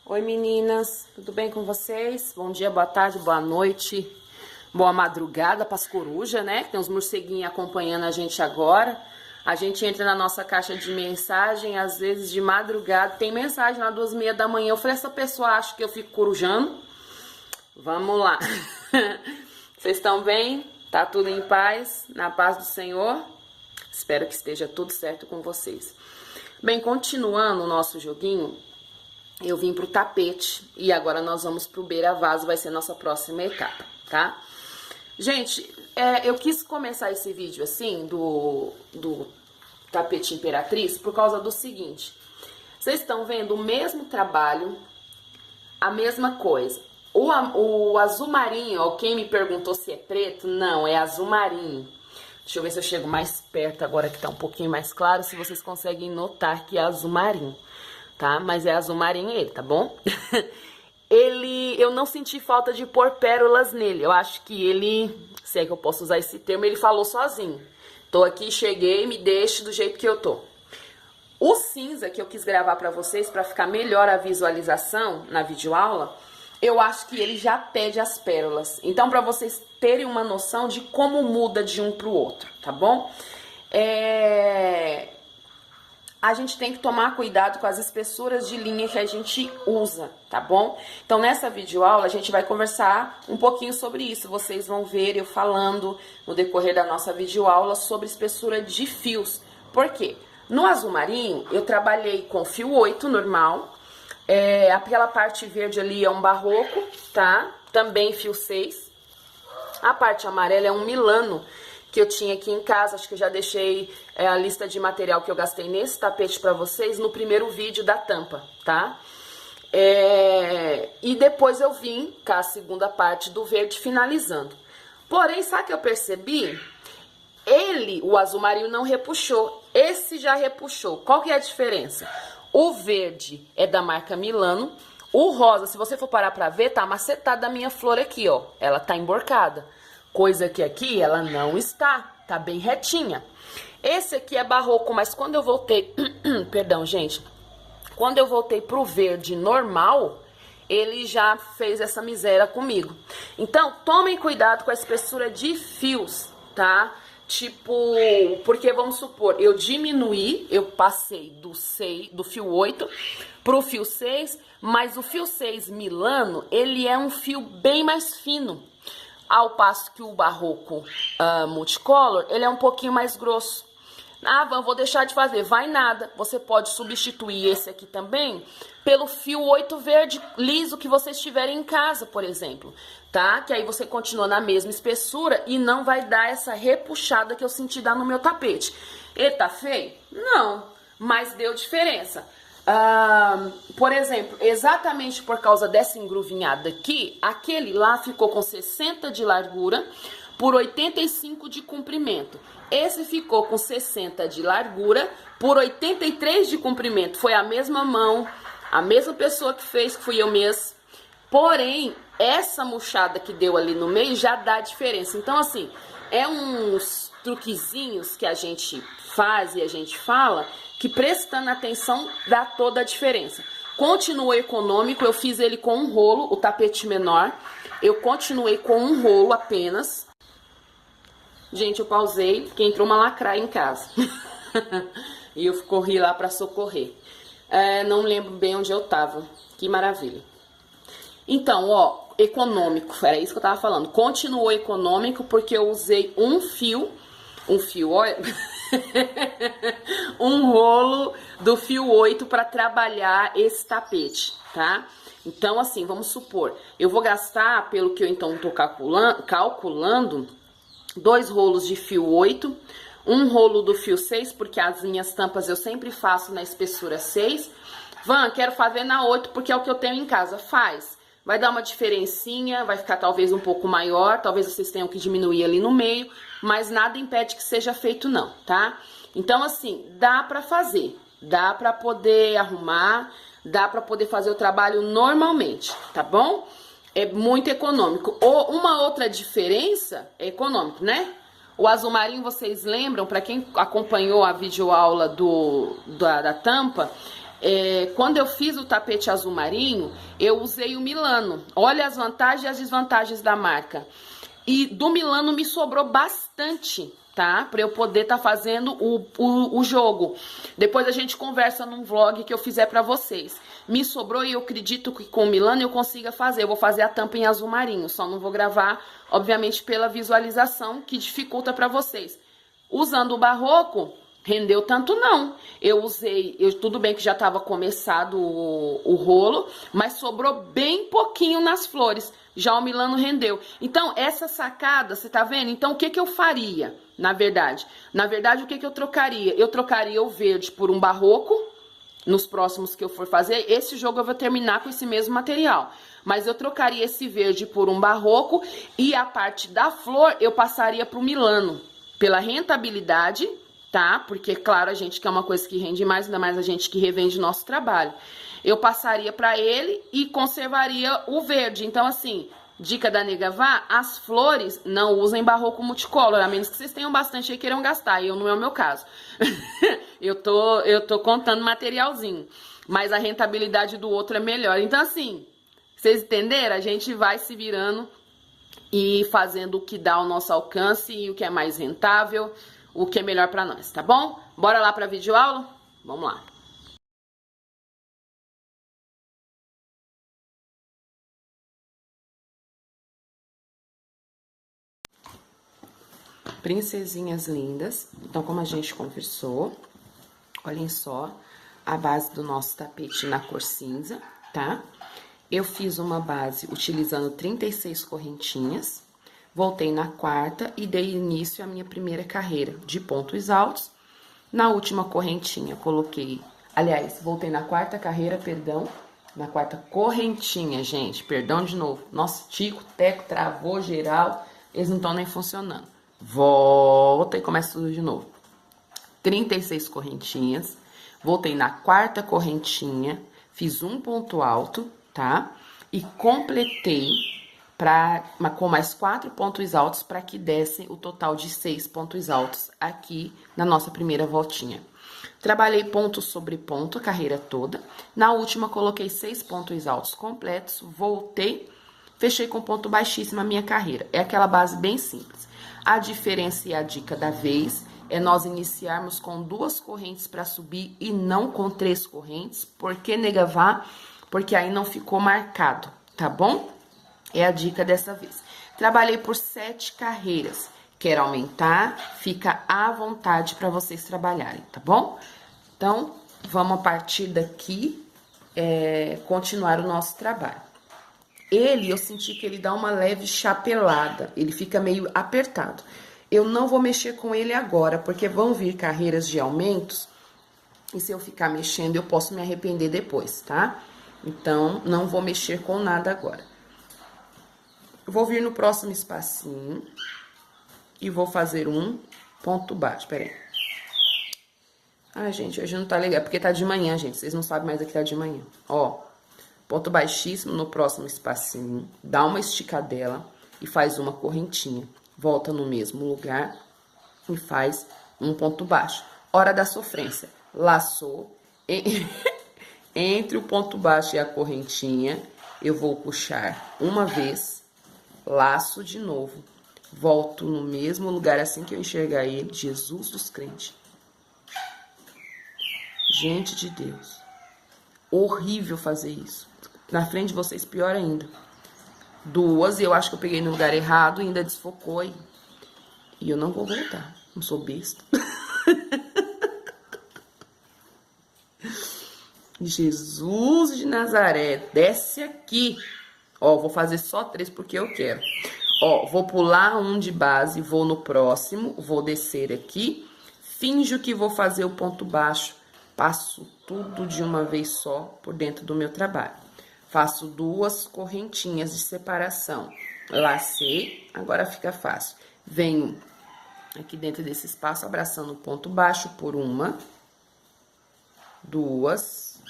Oi meninas, tudo bem com vocês? Bom dia, boa tarde, boa noite, boa madrugada para as corujas, né? Tem uns morceguinhos acompanhando a gente agora. A gente entra na nossa caixa de mensagem, às vezes de madrugada, tem mensagem lá 2h30 da manhã. Eu falei, essa pessoa acha que eu fico corujando? Vamos lá. Vocês estão bem? Tá tudo em paz? Na paz do Senhor? Espero que esteja tudo certo com vocês. Bem, continuando o nosso joguinho, eu vim pro tapete e agora nós vamos pro beira-vaso, vai ser a nossa próxima etapa, tá? Gente, eu quis começar esse vídeo assim, do tapete Imperatriz, por causa do seguinte. Vocês estão vendo o mesmo trabalho, a mesma coisa. O azul marinho, ó, quem me perguntou se é preto, não, é azul marinho. Deixa eu ver se eu chego mais perto agora que tá um pouquinho mais claro, se vocês conseguem notar que é azul marinho, tá? Mas é azul marinho ele, tá bom? Eu não senti falta de pôr pérolas nele. Eu acho que ele, se é que eu posso usar esse termo, ele falou sozinho. Tô aqui, cheguei, me deixe do jeito que eu tô. O cinza que eu quis gravar pra vocês, pra ficar melhor a visualização na videoaula, eu acho que ele já pede as pérolas. Então, pra vocês terem uma noção de como muda de um pro outro, tá bom? A gente tem que tomar cuidado com as espessuras de linha que a gente usa, tá bom? Então, nessa videoaula, a gente vai conversar um pouquinho sobre isso. Vocês vão ver eu falando no decorrer da nossa videoaula sobre espessura de fios. Por quê? No azul marinho, eu trabalhei com fio 8 normal. Aquela parte verde ali é um barroco, tá? Também fio 6. A parte amarela é um Milano, que eu tinha aqui em casa. Acho que eu já deixei a lista de material que eu gastei nesse tapete pra vocês no primeiro vídeo da tampa, tá? E depois eu vim com a segunda parte do verde finalizando. Porém, sabe o que eu percebi? O azul marinho não repuxou. Esse já repuxou. Qual que é a diferença? O verde é da marca Milano. O rosa, se você for parar pra ver, tá macetada a minha flor aqui, ó. Ela tá emborcada. Coisa que aqui ela não está. Tá bem retinha. Esse aqui é barroco, mas quando eu voltei... Perdão, gente. Quando eu voltei pro verde normal, ele já fez essa miséria comigo. Então, tomem cuidado com a espessura de fios, tá? Tipo, porque vamos supor, eu diminuí, eu passei do fio 8 pro fio 6, mas o fio 6 Milano, ele é um fio bem mais fino, ao passo que o barroco multicolor, ele é um pouquinho mais grosso. Ah, vou deixar de fazer, vai nada, você pode substituir esse aqui também pelo fio 8 verde liso que vocês tiverem em casa, por exemplo, tá? Que aí você continua na mesma espessura e não vai dar essa repuxada que eu senti dar no meu tapete. Ele tá feio? Não, mas deu diferença. Por exemplo, exatamente por causa dessa engruvinhada aqui, aquele lá ficou com 60 de largura por 85 de comprimento. Esse ficou com 60 de largura por 83 de comprimento. Foi a mesma mão, a mesma pessoa que fez, que fui eu mesma. Porém, essa murchada que deu ali no meio já dá diferença. Então, assim, é uns truquezinhos que a gente faz e a gente fala, que prestando atenção dá toda a diferença. Continuou econômico, eu fiz ele com um rolo, o tapete menor. Eu continuei com um rolo apenas. Gente, eu pausei, porque entrou uma lacraia em casa. E eu corri lá pra socorrer. Não lembro bem onde eu tava. Que maravilha. Então, ó, econômico, era isso que eu tava falando. Continuou econômico porque eu usei um fio, olha, um rolo do fio 8 pra trabalhar esse tapete, tá? Então, assim, vamos supor, eu vou gastar, pelo que eu então tô calculando, 2 rolos de fio 8, um rolo do fio 6, porque as minhas tampas eu sempre faço na espessura 6. Quero fazer na 8 porque é o que eu tenho em casa. Faz. Vai dar uma diferencinha, vai ficar talvez um pouco maior, talvez vocês tenham que diminuir ali no meio, mas nada impede que seja feito não, tá? Então, assim, dá pra fazer, dá pra poder arrumar, dá pra poder fazer o trabalho normalmente, tá bom? É muito econômico. Ou uma outra diferença é econômico, né? O azul marinho, vocês lembram, para quem acompanhou a videoaula da tampa, Quando eu fiz o tapete azul marinho, eu usei o Milano. Olha as vantagens e as desvantagens da marca. E do Milano me sobrou bastante, tá? Pra eu poder tá fazendo o jogo. Depois a gente conversa num vlog que eu fizer pra vocês. Me sobrou e eu acredito que com o Milano eu consiga fazer. Eu vou fazer a tampa em azul marinho, só não vou gravar, obviamente, pela visualização, que dificulta pra vocês. Usando o barroco, rendeu tanto não. Tudo bem que já estava começado o rolo, mas sobrou bem pouquinho nas flores. Já o Milano rendeu. Então, essa sacada, você tá vendo? Então, o que que eu faria, na verdade? Na verdade, o que que eu trocaria? Eu trocaria o verde por um barroco. Nos próximos que eu for fazer, esse jogo eu vou terminar com esse mesmo material. Mas eu trocaria esse verde por um barroco e a parte da flor eu passaria pro Milano. Pela rentabilidade, tá? Porque, claro, a gente quer uma coisa que rende mais, ainda mais a gente que revende nosso trabalho. Eu passaria para ele e conservaria o verde. Então, assim, dica da Nega Vá, as flores não usem barroco multicolor, a menos que vocês tenham bastante e queiram gastar. Eu não é o meu caso. eu tô contando materialzinho. Mas a rentabilidade do outro é melhor. Então, assim, vocês entenderam? A gente vai se virando e fazendo o que dá ao nosso alcance e o que é mais rentável, o que é melhor para nós, tá bom? Bora lá para videoaula? Vamos lá. Princesinhas lindas, então como a gente conversou, olhem só a base do nosso tapete na cor cinza, tá? Eu fiz uma base utilizando 36 correntinhas, voltei na quarta e dei início à minha primeira carreira de pontos altos. Na última correntinha coloquei, aliás, voltei na quarta carreira, perdão, na quarta correntinha, gente, perdão de novo. Nossa, tico, teco, travou geral, eles não estão nem funcionando. Volta e começa tudo de novo. 36 correntinhas, voltei na quarta correntinha, fiz um ponto alto, tá? E completei com mais 4 pontos altos para que dessem o total de 6 pontos altos aqui na nossa primeira voltinha. Trabalhei ponto sobre ponto a carreira toda. Na última, coloquei 6 pontos altos completos, voltei, fechei com ponto baixíssimo a minha carreira. É aquela base bem simples. A diferença e a dica da vez é nós iniciarmos com 2 correntes para subir e não com 3 correntes. Por que, Nega Vá? Porque aí não ficou marcado, tá bom? É a dica dessa vez. Trabalhei por 7 carreiras. Quer aumentar? Fica à vontade para vocês trabalharem, tá bom? Então, vamos a partir daqui continuar o nosso trabalho. Eu senti que ele dá uma leve chapelada, ele fica meio apertado. Eu não vou mexer com ele agora, porque vão vir carreiras de aumentos, e se eu ficar mexendo, eu posso me arrepender depois, tá? Então, não vou mexer com nada agora. Eu vou vir no próximo espacinho e vou fazer um ponto baixo, peraí. Ai, gente, hoje não tá legal, porque tá de manhã, gente, vocês não sabem mais aqui tá de manhã. Ó, ponto baixíssimo no próximo espacinho, dá uma esticadela e faz uma correntinha. Volta no mesmo lugar e faz um ponto baixo. Hora da sofrência. Laçou, entre o ponto baixo e a correntinha, eu vou puxar uma vez, laço de novo, volto no mesmo lugar assim que eu enxergar ele. Jesus dos crentes. Gente de Deus. Horrível fazer isso. Na frente de vocês, pior ainda. 2, eu acho que eu peguei no lugar errado e ainda desfocou aí. E eu não vou voltar. Não sou besta. Jesus de Nazaré, desce aqui. Ó, vou fazer só 3 porque eu quero. Ó, vou pular um de base, vou no próximo, vou descer aqui. Finjo que vou fazer o ponto baixo. Passo tudo de uma vez só por dentro do meu trabalho. Faço 2 correntinhas de separação. Lacei, agora fica fácil. Venho aqui dentro desse espaço, abraçando o ponto baixo por 1, 2,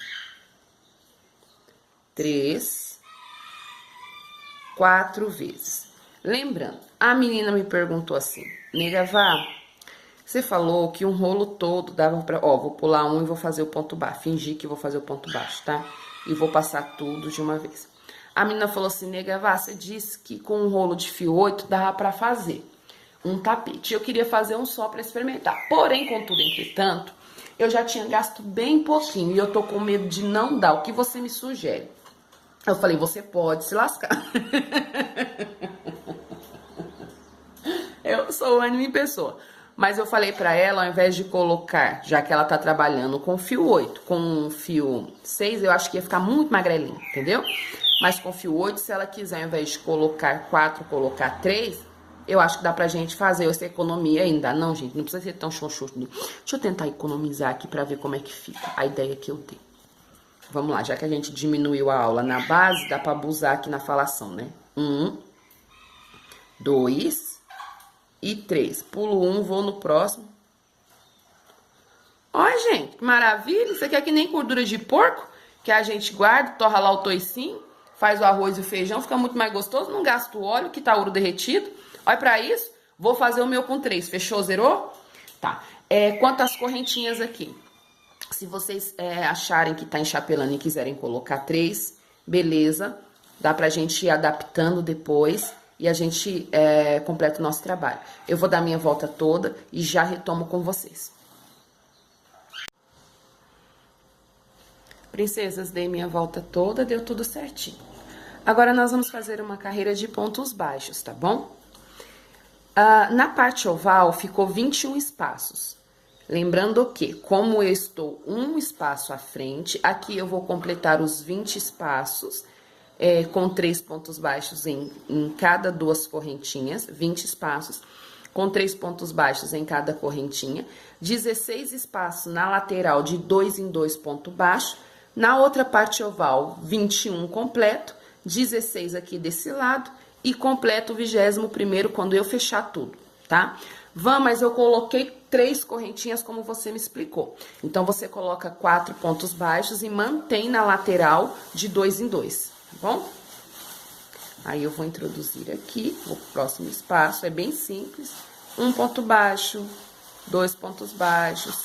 3, 4 vezes. Lembrando, a menina me perguntou assim, Nega Vá, Você falou que um rolo todo dava pra... Ó, vou pular um e vou fazer o ponto baixo. Fingir que vou fazer o ponto baixo, tá? E vou passar tudo de uma vez. A menina falou assim, nega, Vá, você disse que com um rolo de fio 8 dava pra fazer um tapete. Eu queria fazer um só pra experimentar. Porém, contudo, entretanto, eu já tinha gasto bem pouquinho e eu tô com medo de não dar. O que você me sugere? Eu falei, você pode se lascar. Eu sou ânimo em pessoa. Mas eu falei pra ela, ao invés de colocar, já que ela tá trabalhando com fio 8, com fio 6, eu acho que ia ficar muito magrelinho, entendeu? Mas com fio 8, se ela quiser, ao invés de colocar 4, colocar 3, eu acho que dá pra gente fazer essa economia ainda. Não, gente, não precisa ser tão xoxo. Deixa eu tentar economizar aqui pra ver como é que fica a ideia que eu tenho. Vamos lá, já que a gente diminuiu a aula na base, dá pra abusar aqui na falação, né? 1, 2... e 3. Pulo 1, vou no próximo. Olha, gente, que maravilha. Isso aqui é que nem gordura de porco, que a gente guarda, torra lá o toicinho, faz o arroz e o feijão, fica muito mais gostoso, não gasta o óleo, que tá ouro derretido. Olha pra isso. Vou fazer o meu com 3. Fechou, zerou? Tá. Quanto às correntinhas aqui. Se vocês acharem que tá enchapelando e quiserem colocar 3, beleza. Dá pra gente ir adaptando depois. E a gente completa o nosso trabalho. Eu vou dar minha volta toda e já retomo com vocês. Princesas, dei minha volta toda, deu tudo certinho. Agora, nós vamos fazer uma carreira de pontos baixos, tá bom? Na parte oval, ficou 21 espaços. Lembrando que, como eu estou um espaço à frente, aqui eu vou completar os 20 espaços... com 3 pontos baixos em cada 2 correntinhas, 20 espaços, com 3 pontos baixos em cada correntinha, 16 espaços na lateral de 2 em 2 pontos baixos, na outra parte oval, 21 completo, 16 aqui desse lado, e completo o 21º quando eu fechar tudo, tá? Mas eu coloquei 3 correntinhas como você me explicou. Então, você coloca 4 pontos baixos e mantém na lateral de 2 em 2. Tá bom? Aí eu vou introduzir aqui o próximo espaço, é bem simples. 1 ponto baixo, 2 pontos baixos,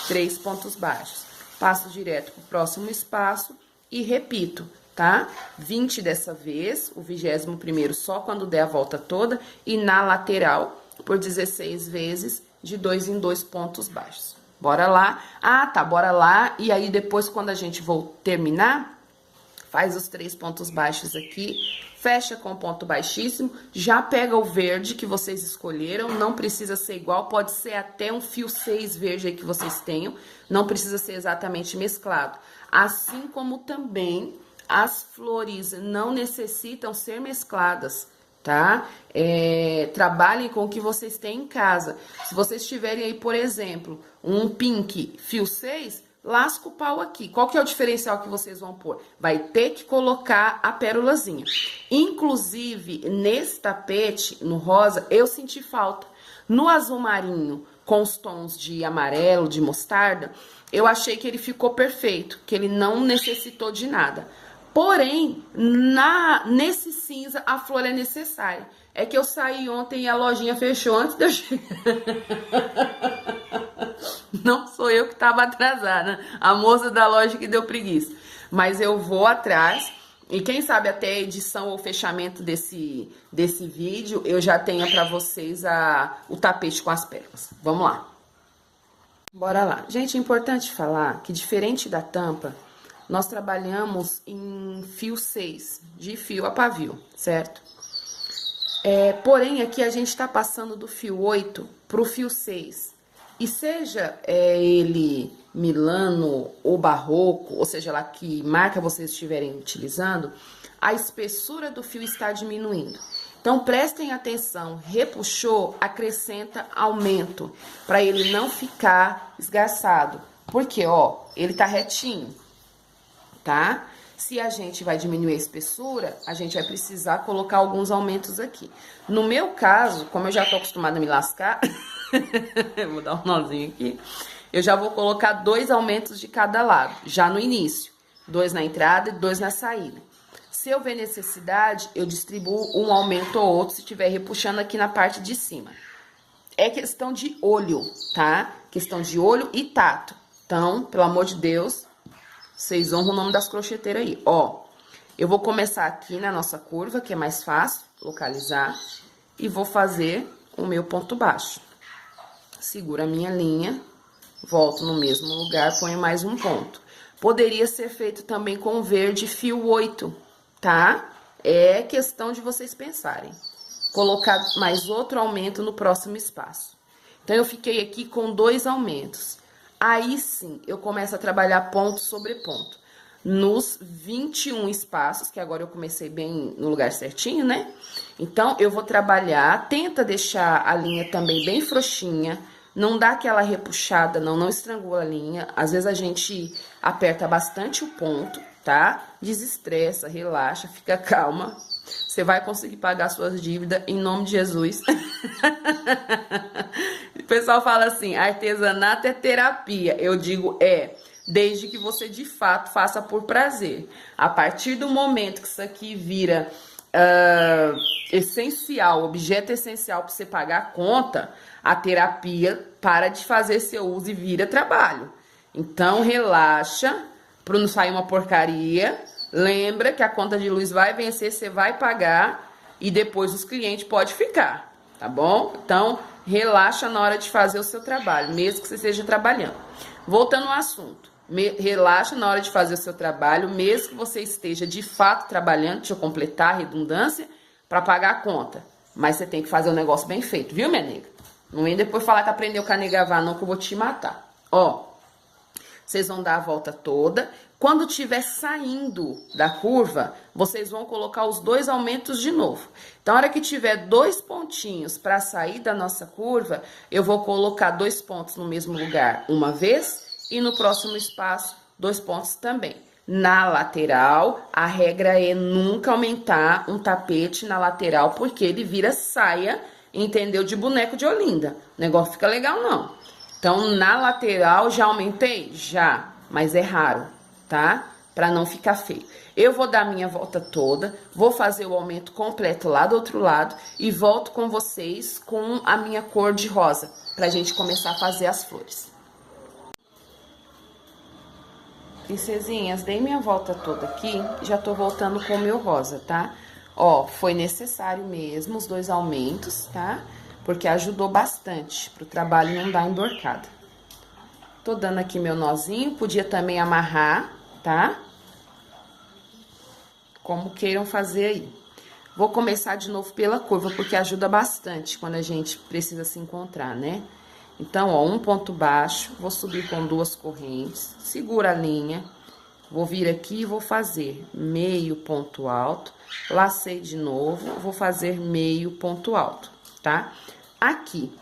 3 pontos baixos. Passo direto pro próximo espaço e repito, tá? 20 dessa vez, o 21º só quando der a volta toda, e na lateral, por 16 vezes, de 2 em 2 pontos baixos. Bora lá? Bora lá. E aí, depois, quando a gente for terminar... Faz os 3 pontos baixos aqui, fecha com ponto baixíssimo, já pega o verde que vocês escolheram, não precisa ser igual, pode ser até um fio 6 verde aí que vocês tenham, não precisa ser exatamente mesclado. Assim como também as flores não necessitam ser mescladas, tá? Trabalhem com o que vocês têm em casa. Se vocês tiverem aí, por exemplo, um pink fio 6... lasca o pau aqui. Qual que é o diferencial que vocês vão pôr? Vai ter que colocar a pérolazinha. Inclusive, nesse tapete, no rosa, eu senti falta. No azul marinho, com os tons de amarelo, de mostarda, eu achei que ele ficou perfeito, que ele não necessitou de nada. Porém, nesse cinza, a flor é necessária. É que eu saí ontem e a lojinha fechou antes de eu chegar. Não sou eu que estava atrasada, a moça da loja que deu preguiça. Mas eu vou atrás e quem sabe até a edição ou fechamento desse vídeo eu já tenha para vocês o tapete com as pérolas. Vamos lá. Bora lá. Gente, é importante falar que diferente da tampa, nós trabalhamos em fio 6, de fio a pavio, certo? Porém, aqui a gente tá passando do fio 8 pro fio 6. E seja ele Milano ou Barroco, ou seja lá que marca vocês estiverem utilizando, a espessura do fio está diminuindo. Então, prestem atenção, repuxou, acrescenta aumento, para ele não ficar esgarçado. Porque, ó, ele tá retinho, tá? Se a gente vai diminuir a espessura, a gente vai precisar colocar alguns aumentos aqui. No meu caso, como eu já tô acostumada a me lascar, vou dar um nozinho aqui, eu já vou colocar 2 aumentos de cada lado, já no início. 2 na entrada e 2 na saída. Se eu ver necessidade, eu distribuo um aumento ou outro se estiver repuxando aqui na parte de cima. é questão de olho, tá? Questão de olho e tato. Então, pelo amor de Deus, vocês honram o nome das crocheteiras aí. Ó, eu vou começar aqui na nossa curva, que é mais fácil localizar, e vou fazer o meu ponto baixo. Seguro a minha linha, volto no mesmo lugar, ponho mais um ponto. Poderia ser feito também com verde fio 8, tá? É questão de vocês pensarem. Colocar mais outro aumento no próximo espaço. Então, eu fiquei aqui com 2 aumentos. Aí, sim, eu começo a trabalhar ponto sobre ponto. Nos 21 espaços, que agora eu comecei bem no lugar certinho, né? Então, eu vou trabalhar, tenta deixar a linha também bem frouxinha, não dá aquela repuxada, não estrangula a linha. Às vezes a gente aperta bastante o ponto, tá? Desestressa, relaxa, fica calma. Você vai conseguir pagar suas dívidas em nome de Jesus. O pessoal fala assim, artesanato é terapia. Eu digo, desde que você de fato faça por prazer. A partir do momento que isso aqui vira essencial, objeto essencial para você pagar a conta, a terapia para de fazer seu uso e vira trabalho. Então, relaxa, para não sair uma porcaria. Lembra que a conta de luz vai vencer, você vai pagar e depois os clientes podem ficar, tá bom? Então, relaxa na hora de fazer o seu trabalho, mesmo que você esteja trabalhando. Voltando ao assunto, relaxa na hora de fazer o seu trabalho, mesmo que você esteja de fato trabalhando, deixa eu completar a redundância, para pagar a conta. Mas você tem que fazer o negócio bem feito, viu, minha nega? Não vem depois falar que aprendeu com a nega Vá, não, que eu vou te matar. Ó, vocês vão dar a volta toda. Quando estiver saindo da curva, vocês vão colocar os 2 aumentos de novo. Então, na hora que tiver 2 pontinhos para sair da nossa curva, eu vou colocar 2 pontos no mesmo lugar uma vez e no próximo espaço 2 pontos também. Na lateral, a regra é nunca aumentar um tapete na lateral, porque ele vira saia, entendeu? De boneco de Olinda. O negócio fica legal, não. Então, na lateral, já aumentei? Já, mas é raro, tá? Pra não ficar feio. Eu vou dar minha volta toda, vou fazer o aumento completo lá do outro lado e volto com vocês com a minha cor de rosa, pra gente começar a fazer as flores. Princesinhas, dei minha volta toda aqui, já tô voltando com o meu rosa, tá? Ó, foi necessário mesmo os 2 aumentos, tá? Porque ajudou bastante pro trabalho não dar emborcada. Tô dando aqui meu nozinho, podia também amarrar, tá? Como queiram fazer aí. Vou começar de novo pela curva, porque ajuda bastante quando a gente precisa se encontrar, né? Então, ó, um ponto baixo, vou subir com 2 correntes, segura a linha, vou vir aqui e vou fazer meio ponto alto, lacei de novo, vou fazer meio ponto alto, tá? Aqui,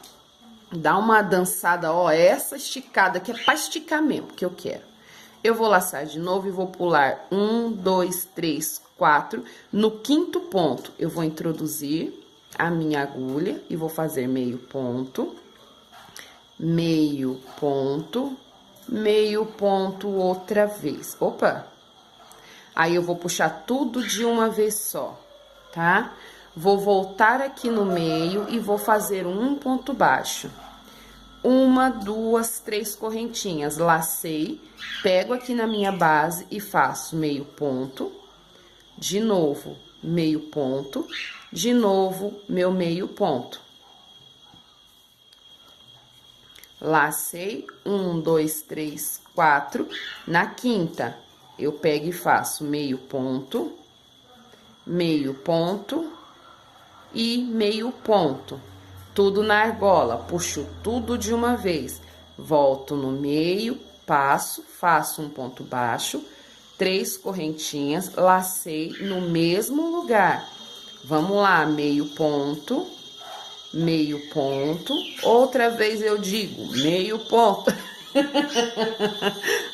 dá uma dançada, ó, essa esticada aqui é pra esticar mesmo, que eu quero. Eu vou laçar de novo e vou pular 1, 2, 3, 4. No 5º ponto, eu vou introduzir a minha agulha e vou fazer meio ponto, meio ponto outra vez. Opa! Aí, eu vou puxar tudo de uma vez só, tá? Vou voltar aqui no meio e vou fazer um ponto baixo. 1, 2, 3 correntinhas, lacei, pego aqui na minha base e faço meio ponto, de novo, meio ponto, de novo, meu meio ponto. Lacei, 1, 2, 3, 4, na 5ª, eu pego e faço meio ponto e meio ponto. Tudo na argola, puxo tudo de uma vez, volto no meio, passo, faço um ponto baixo, 3 correntinhas, lacei no mesmo lugar. Vamos lá, meio ponto, outra vez eu digo, meio ponto.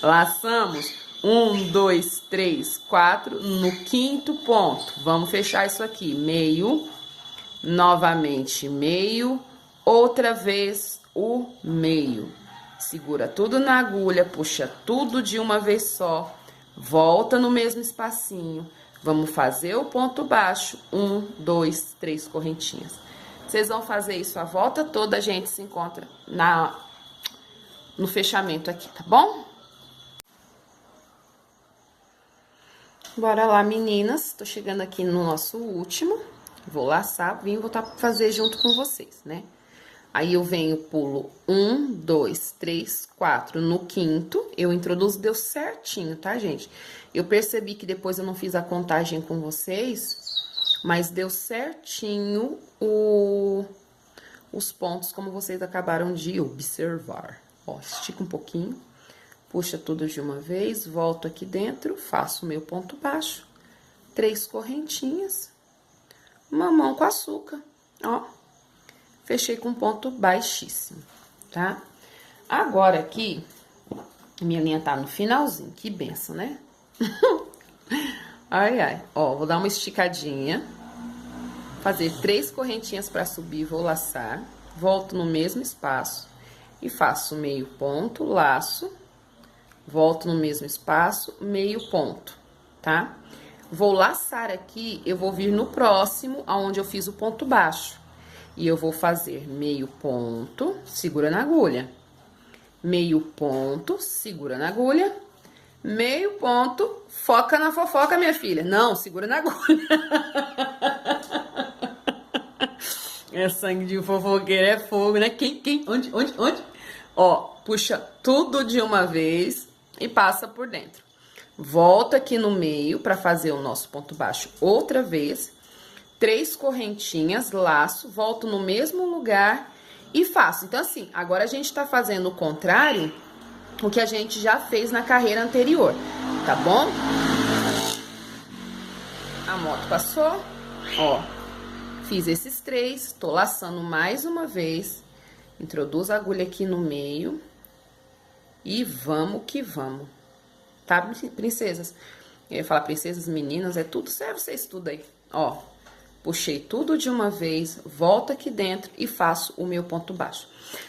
Laçamos, 1, 2, 3, 4, no 5º ponto. Vamos fechar isso aqui, meio, novamente meio, outra vez o meio. Segura tudo na agulha, puxa tudo de uma vez só, volta no mesmo espacinho. Vamos fazer o ponto baixo, 1, 2, 3 correntinhas. Vocês vão fazer isso a volta toda, a gente se encontra no fechamento aqui, tá bom? Bora lá, meninas. Tô chegando aqui no nosso último. Vou laçar, vim voltar pra fazer junto com vocês, né? Aí, eu venho, pulo 1, 2, 3, 4. No quinto, eu introduzo, deu certinho, tá, gente? Eu percebi que depois eu não fiz a contagem com vocês, mas deu certinho os pontos, como vocês acabaram de observar. Ó, estica um pouquinho, puxa tudo de uma vez, volto aqui dentro, faço o meu ponto baixo, 3 correntinhas, mamão com açúcar, ó. Fechei com ponto baixíssimo, tá? Agora aqui, minha linha tá no finalzinho, que benção, né? Ai, ai. Ó, vou dar uma esticadinha, fazer 3 correntinhas pra subir, vou laçar, volto no mesmo espaço e faço meio ponto, laço, volto no mesmo espaço, meio ponto, tá? Vou laçar aqui, eu vou vir no próximo, aonde eu fiz o ponto baixo. E eu vou fazer meio ponto, segura na agulha. Meio ponto, segura na agulha. Meio ponto, foca na fofoca, minha filha. Não, segura na agulha. É sangue de fofoqueiro, é fogo, né? Quem? Onde? Ó, puxa tudo de uma vez e passa por dentro. Volta aqui no meio pra fazer o nosso ponto baixo outra vez. 3 correntinhas, laço, volto no mesmo lugar e faço. Então, assim, agora a gente tá fazendo o contrário, o que a gente já fez na carreira anterior, tá bom? A moto passou, ó, fiz esses 3, tô laçando mais uma vez, introduzo a agulha aqui no meio e vamos que vamos, tá, princesas? Eu ia falar princesas, meninas, é tudo, serve, vocês tudo aí, ó. Puxei tudo de uma vez, volto aqui dentro e faço o meu ponto baixo.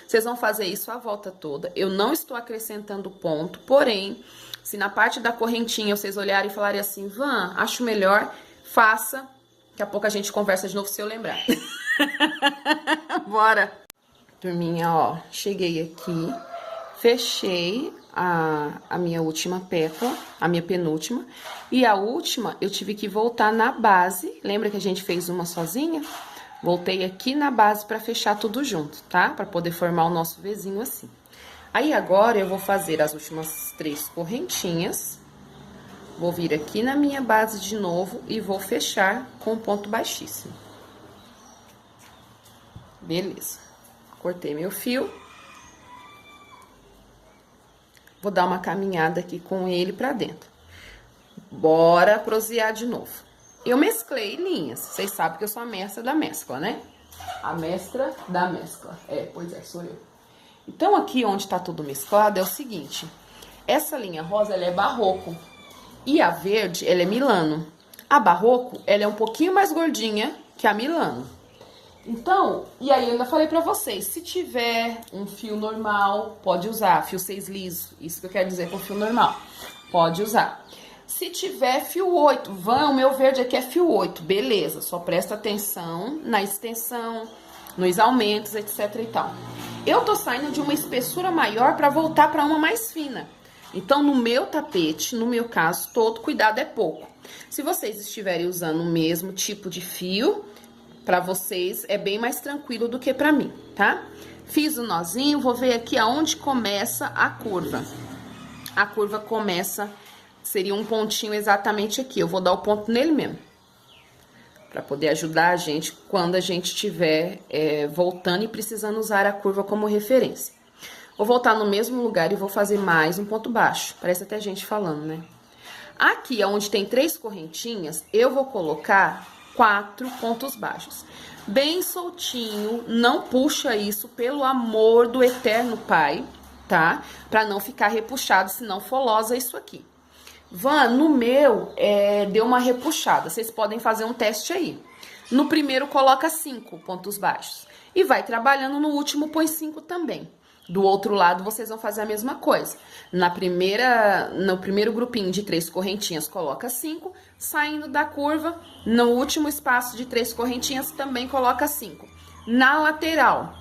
Vocês vão fazer isso a volta toda. Eu não estou acrescentando ponto, porém, se na parte da correntinha vocês olharem e falarem assim, Van, acho melhor, faça. Daqui a pouco a gente conversa de novo se eu lembrar. Bora! Turminha, ó, cheguei aqui, fechei a minha última pétala, a minha penúltima, e a última eu tive que voltar na base, lembra que a gente fez uma sozinha? Voltei aqui na base pra fechar tudo junto, tá? Pra poder formar o nosso Vzinho assim. Aí agora eu vou fazer as últimas 3 correntinhas, vou vir aqui na minha base de novo e vou fechar com um ponto baixíssimo. Beleza. Cortei meu fio. Vou dar uma caminhada aqui com ele pra dentro. Bora prosear de novo. Eu mesclei linhas. Vocês sabem que eu sou a mestra da mescla, né? A mestra da mescla. É, pois é, sou eu. Então, aqui onde tá tudo mesclado é o seguinte. Essa linha rosa, ela é barroco. E a verde, ela é Milano. A barroco, ela é um pouquinho mais gordinha que a Milano. Então, e aí eu ainda falei pra vocês, se tiver um fio normal, pode usar, fio 6 liso, isso que eu quero dizer com fio normal, pode usar. Se tiver fio 8, o meu verde aqui é fio 8, beleza, só presta atenção na extensão, nos aumentos, etc e tal. Eu tô saindo de uma espessura maior pra voltar pra uma mais fina. Então, no meu tapete, no meu caso, todo cuidado é pouco. Se vocês estiverem usando o mesmo tipo de fio, pra vocês é bem mais tranquilo do que pra mim, tá? Fiz o nozinho, vou ver aqui aonde começa a curva. A curva começa, seria um pontinho exatamente aqui. Eu vou dar o ponto nele mesmo. Pra poder ajudar a gente quando a gente estiver voltando e precisando usar a curva como referência. Vou voltar no mesmo lugar e vou fazer mais um ponto baixo. Parece até gente falando, né? Aqui, onde tem 3 correntinhas, eu vou colocar 4 pontos baixos. Bem soltinho, não puxa isso, pelo amor do eterno Pai, tá? Pra não ficar repuxado, senão folosa isso aqui. Van, no meu, deu uma repuxada. Vocês podem fazer um teste aí. No primeiro, coloca 5 pontos baixos. E vai trabalhando, no último, põe 5 também. Do outro lado, vocês vão fazer a mesma coisa. No primeiro grupinho de 3 correntinhas, coloca 5. Saindo da curva, no último espaço de 3 correntinhas, também coloca 5. Na lateral,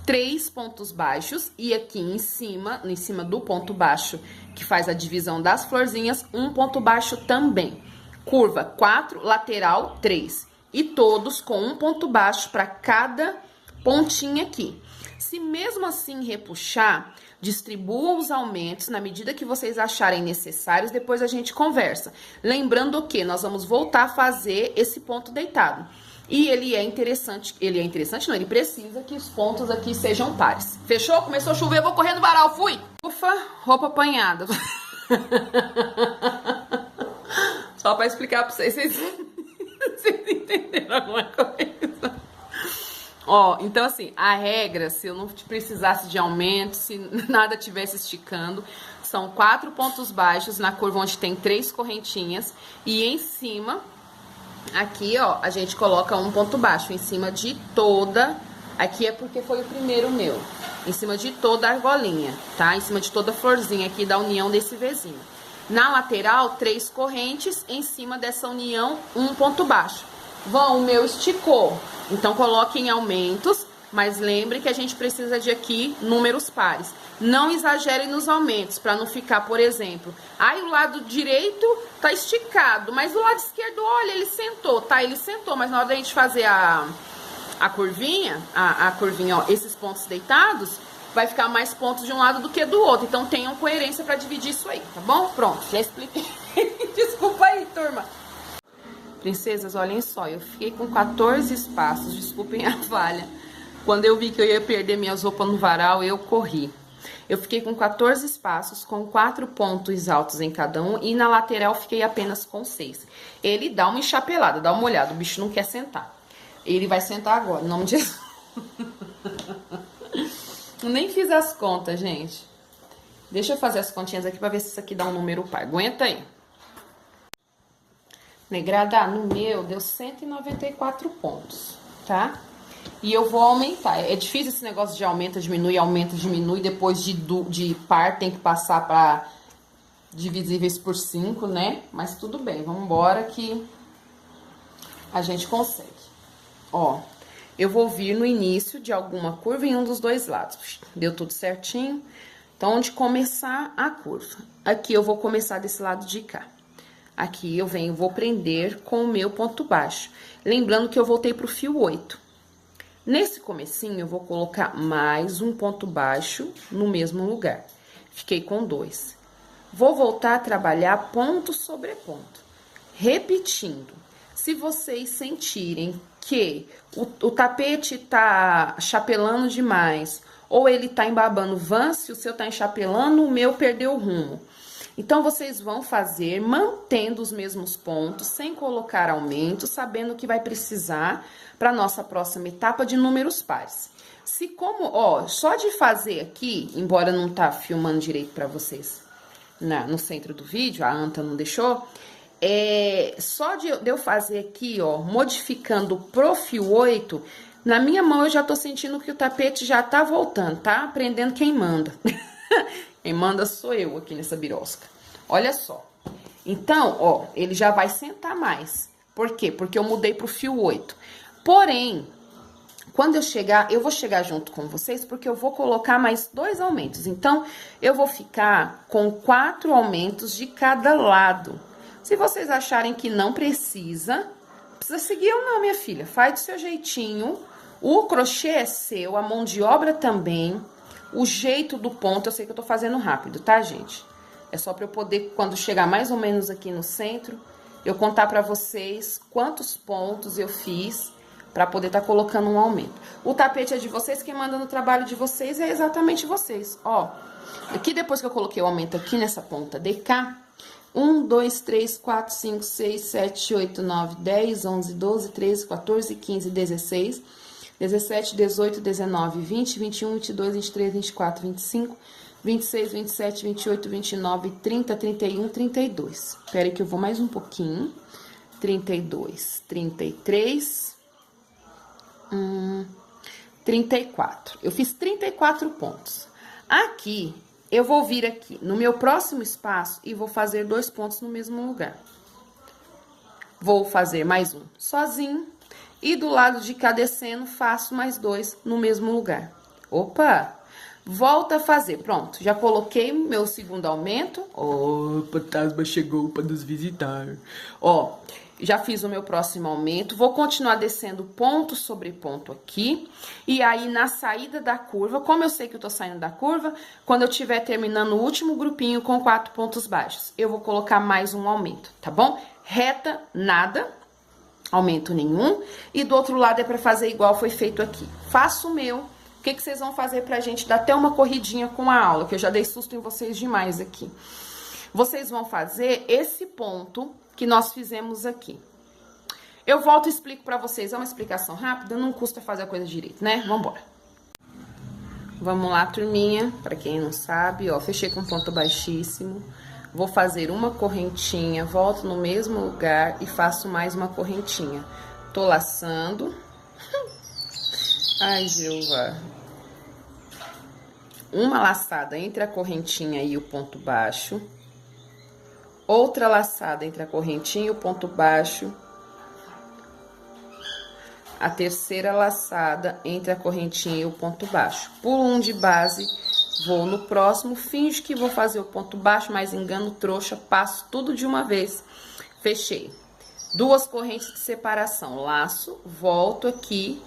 3 pontos baixos e aqui em cima do ponto baixo, que faz a divisão das florzinhas, um ponto baixo também. Curva 4, lateral 3. E todos com um ponto baixo para cada pontinha aqui. Se mesmo assim repuxar, distribua os aumentos na medida que vocês acharem necessários, depois a gente conversa. Lembrando que nós vamos voltar a fazer esse ponto deitado. E ele não, ele precisa que os pontos aqui sejam pares. Fechou? Começou a chover, eu vou correr no varal, fui! Ufa, roupa apanhada. Só pra explicar pra vocês, vocês entenderam alguma coisa? Ó, então assim, a regra, se eu não precisasse de aumento, se nada tivesse esticando, são 4 pontos baixos na curva onde tem 3 correntinhas e em cima, aqui ó, a gente coloca um ponto baixo em cima de toda, aqui é porque foi o primeiro meu, em cima de toda a argolinha, tá? Em cima de toda a florzinha aqui da união desse Vzinho. Na lateral, 3 correntes, em cima dessa união, um ponto baixo. Bom, o meu esticou, então coloque em aumentos, mas lembre que a gente precisa de aqui números pares. Não exagere nos aumentos, para não ficar, por exemplo, aí o lado direito tá esticado, mas o lado esquerdo, olha, ele sentou, tá? Ele sentou, mas na hora da gente fazer a curvinha, ó, esses pontos deitados, vai ficar mais pontos de um lado do que do outro. Então tenham coerência para dividir isso aí, tá bom? Pronto, já expliquei. Desculpa aí, turma. Princesas, olhem só, eu fiquei com 14 espaços, desculpem a falha. Quando eu vi que eu ia perder minhas roupas no varal, eu corri. Eu fiquei com 14 espaços, com 4 pontos altos em cada um, e na lateral fiquei apenas com 6. Ele dá uma enchapelada, dá uma olhada, o bicho não quer sentar. Ele vai sentar agora, em nome de Jesus. Eu nem fiz as contas, gente. Deixa eu fazer as continhas aqui pra ver se isso aqui dá um número par. Aguenta aí. Negrada, no meu deu 194 pontos, tá? E eu vou aumentar. É difícil esse negócio de aumenta, diminui. Depois de par tem que passar pra divisíveis por 5, né? Mas tudo bem, vamos embora que a gente consegue. Ó, eu vou vir no início de alguma curva em um dos dois lados. Deu tudo certinho? Então, onde começar a curva? Aqui eu vou começar desse lado de cá. Aqui eu vou prender com o meu ponto baixo. Lembrando que eu voltei pro fio 8. Nesse comecinho, eu vou colocar mais um ponto baixo no mesmo lugar. Fiquei com 2. Vou voltar a trabalhar ponto sobre ponto. Repetindo. Se vocês sentirem que o tapete tá chapelando demais, ou ele tá embabando se o seu tá enchapelando, o meu perdeu o rumo. Então, vocês vão fazer mantendo os mesmos pontos, sem colocar aumento, sabendo que vai precisar para nossa próxima etapa de números pares. Se como, ó, só de fazer aqui, embora não tá filmando direito para vocês no centro do vídeo, a Anta não deixou, só de eu fazer aqui, ó, modificando pro fio 8, na minha mão eu já tô sentindo que o tapete já tá voltando, tá? Aprendendo quem manda. Quem manda sou eu aqui nessa birosca. Olha só. Então, ó, ele já vai sentar mais. Por quê? Porque eu mudei pro fio 8. Porém, quando eu chegar, eu vou chegar junto com vocês, porque eu vou colocar mais 2 aumentos. Então, eu vou ficar com 4 aumentos de cada lado. Se vocês acharem que não precisa seguir ou não, minha filha. Faz do seu jeitinho. O crochê é seu, a mão de obra também. O jeito do ponto, eu sei que eu tô fazendo rápido, tá, gente? É só pra eu poder, quando chegar mais ou menos aqui no centro, eu contar pra vocês quantos pontos eu fiz pra poder tá colocando um aumento. O tapete é de vocês, quem manda no trabalho de vocês é exatamente vocês. Ó, aqui depois que eu coloquei o aumento aqui nessa ponta de cá, 1, 2, 3, 4, 5, 6, 7, 8, 9, 10, 11, 12, 13, 14, 15, 16... 17, 18, 19, 20, 21, 22, 23, 24, 25, 26, 27, 28, 29, 30, 31, 32. Espera aí que eu vou mais um pouquinho. 32, 33, 34. Eu fiz 34 pontos. Aqui, eu vou vir aqui no meu próximo espaço e vou fazer 2 pontos no mesmo lugar. Vou fazer mais um sozinho. E do lado de cá descendo, faço mais 2 no mesmo lugar. Opa! Volta a fazer. Pronto, já coloquei meu segundo aumento. Ó, o fantasma chegou para nos visitar. Ó, já fiz o meu próximo aumento. Vou continuar descendo ponto sobre ponto aqui. E aí, na saída da curva, como eu sei que eu tô saindo da curva, quando eu estiver terminando o último grupinho com 4 pontos baixos, eu vou colocar mais um aumento, tá bom? Reta, nada. Aumento nenhum. E do outro lado é para fazer igual foi feito aqui. Faço o meu. O que vocês vão fazer pra gente dar até uma corridinha com a aula, que eu já dei susto em vocês demais aqui. Vocês vão fazer esse ponto que nós fizemos aqui. Eu volto e explico pra vocês, é uma explicação rápida, não custa fazer a coisa direito, né? Vambora. Vamos lá, turminha, pra quem não sabe, ó, fechei com ponto baixíssimo. Vou fazer uma correntinha, volto no mesmo lugar e faço mais uma correntinha. Tô laçando. Ai, Jeová. Uma laçada entre a correntinha e o ponto baixo. Outra laçada entre a correntinha e o ponto baixo. A terceira laçada entre a correntinha e o ponto baixo. Pulo um de base, vou no próximo, finjo que vou fazer o ponto baixo, mas engano trouxa, passo tudo de uma vez. Fechei. 2 correntes de separação, laço, volto aqui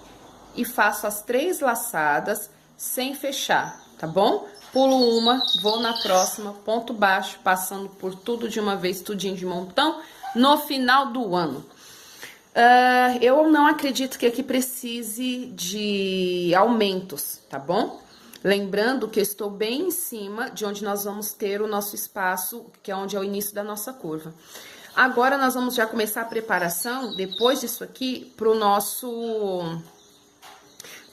e faço as 3 laçadas sem fechar, tá bom? Pulo uma, vou na próxima, ponto baixo, passando por tudo de uma vez, tudinho de montão, no final do ano. Eu não acredito que aqui precise de aumentos, tá bom? Lembrando que eu estou bem em cima de onde nós vamos ter o nosso espaço, que é onde é o início da nossa curva. Agora, nós vamos já começar a preparação, depois disso aqui, pro nosso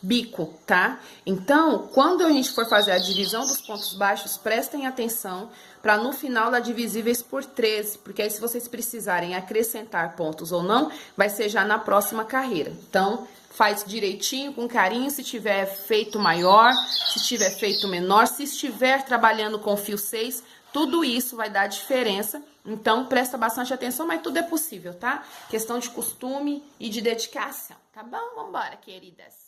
bico, tá? Então, quando a gente for fazer a divisão dos pontos baixos, prestem atenção para no final dar divisíveis por 13, porque aí se vocês precisarem acrescentar pontos ou não, vai ser já na próxima carreira. Então, faz direitinho, com carinho, se tiver feito maior, se tiver feito menor, se estiver trabalhando com fio 6, tudo isso vai dar diferença. Então, presta bastante atenção, mas tudo é possível, tá? Questão de costume e de dedicação, tá bom? Vambora, queridas!